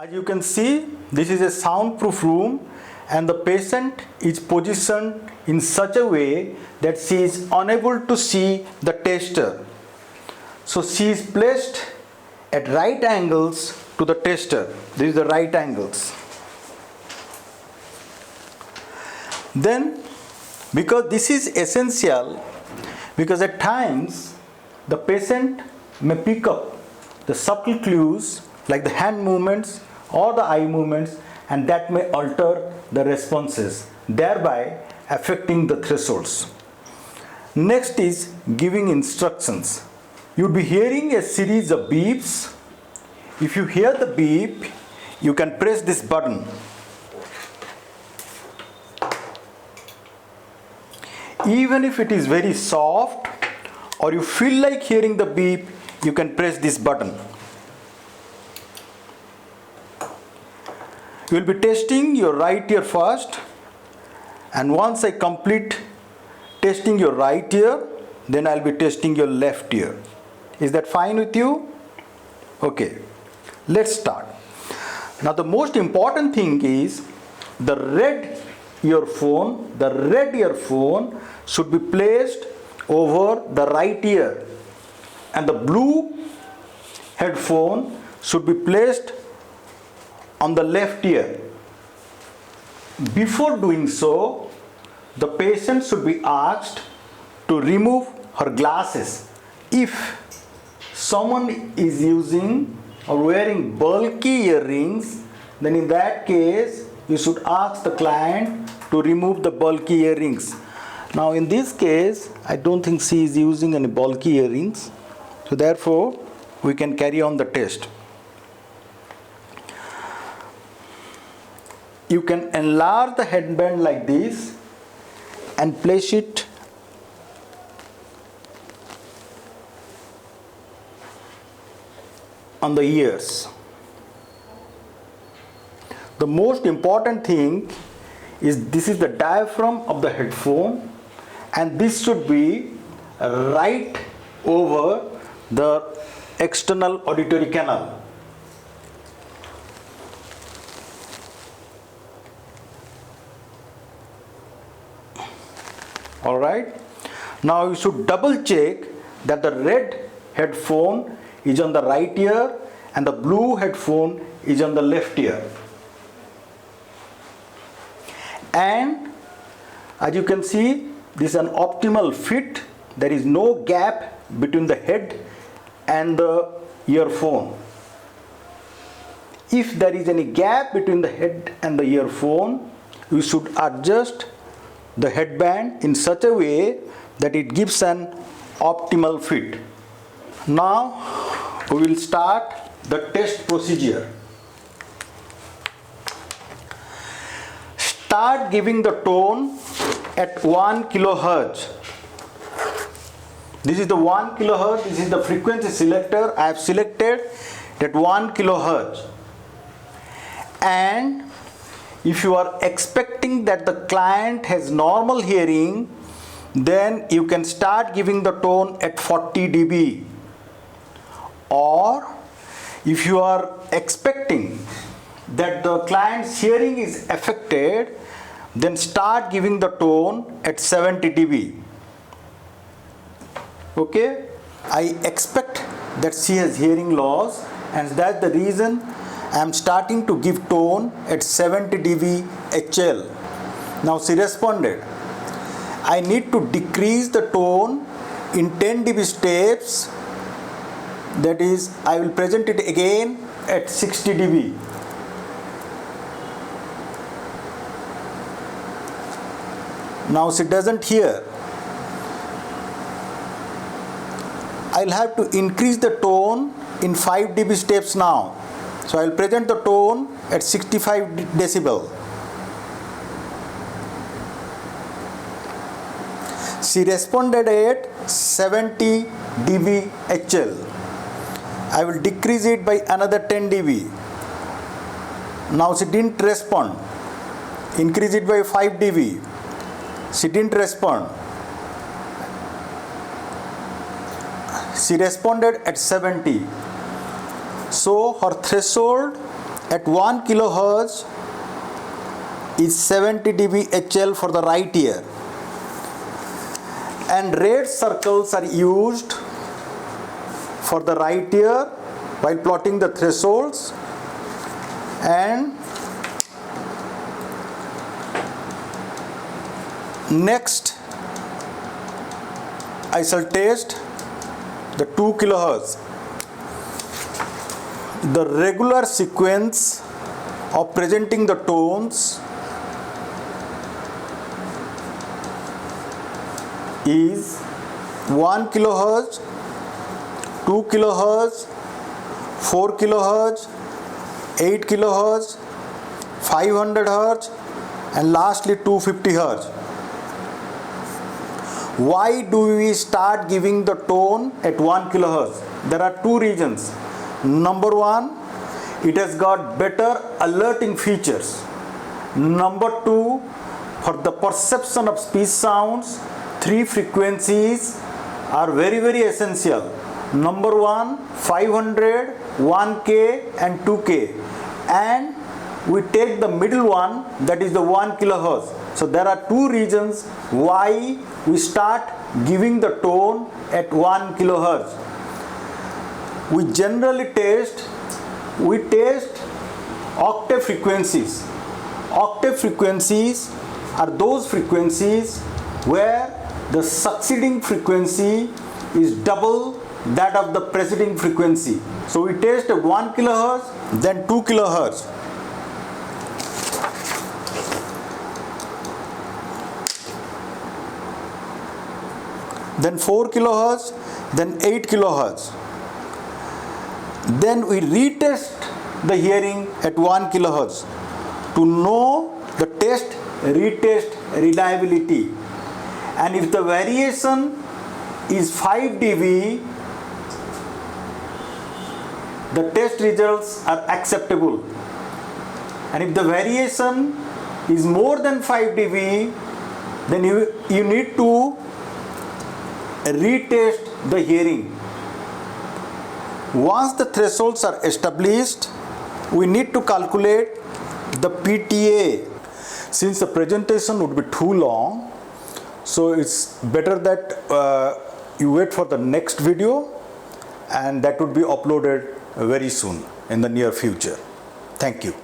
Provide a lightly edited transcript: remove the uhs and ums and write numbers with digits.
As you can see, this is a soundproof room and the patient is positioned in such a way that she is unable to see the tester. So she is placed at right angles to the tester. This is the right angles. Then, because this is essential, because at times the patient may pick up the subtle clues like the hand movements or the eye movements, and that may alter the responses, thereby affecting the thresholds. Next is giving instructions. You'll be hearing a series of beeps. If you hear the beep, you can press this button. Even if it is very soft or you feel like hearing the beep, you can press this button. You will be testing your right ear first, and once I complete testing your right ear, then I'll be testing your left ear. Is that fine with you? Okay, let's start. Now the most important thing is the red earphone should be placed over the right ear, and the blue headphone should be placed on the left ear. Before doing so, the patient should be asked to remove her glasses. If someone is using or wearing bulky earrings, then in that case you should ask the client to remove the bulky earrings. Now in this case, I don't think she is using any bulky earrings, so therefore we can carry on the test. You can enlarge the headband like this and place it on the ears. The most important thing is this is the diaphragm of the headphone, and this should be right over the external auditory canal. Alright, now you should double check that the red headphone is on the right ear and the blue headphone is on the left ear. And as you can see, this is an optimal fit. There is no gap between the head and the earphone. If there is any gap between the head and the earphone, you should adjust the headband in such a way that it gives an optimal fit. Now we will start the test procedure. Start giving the tone at 1 kilohertz. This is the 1 kilohertz. This is the frequency selector. I have selected at 1 kilohertz. And if you are expecting that the client has normal hearing, then you can start giving the tone at 40 dB. Or if you are expecting that the client's hearing is affected, then start giving the tone at 70 dB. Okay? I expect that she has hearing loss, and that's the reason I am starting to give tone at 70 dB HL. Now she responded. I need to decrease the tone in 10 dB steps. That is, I will present it again at 60 dB. Now she doesn't hear. I'll have to increase the tone in 5 dB steps now. So I will present the tone at 65 decibel. She responded at 70 dB HL. I will decrease it by another 10 dB. Now she didn't respond. Increase it by 5 dB. She didn't respond. She responded at 70. So her threshold at 1 kilohertz is 70 dB HL for the right ear, and red circles are used for the right ear while plotting the thresholds. And next I shall test the 2 kilohertz. The regular sequence of presenting the tones is 1 kilohertz, 2 kilohertz, 4 kilohertz, 8 kilohertz, 500 hertz, and lastly 250 hertz. Why do we start giving the tone at 1 kilohertz? There are two reasons. Number one, it has got better alerting features. Number two, for the perception of speech sounds, three frequencies are very essential. Number one, 500, 1K and 2K, and we take the middle one, that is the 1 kilohertz. So there are two reasons why we start giving the tone at 1 kilohertz. We generally test octave frequencies. Octave frequencies are those frequencies where the succeeding frequency is double that of the preceding frequency. So we test at 1 kilohertz, then 2 kilohertz. Then 4 kilohertz, then 8 kilohertz. Then we retest the hearing at 1 kilohertz to know the retest reliability. And if the variation is 5 dB, the test results are acceptable. And if the variation is more than 5 dB, then you need to retest the hearing. Once the thresholds are established, we need to calculate the PTA. Since the presentation would be too long, so it's better that you wait for the next video, and that would be uploaded very soon in the near future. Thank you.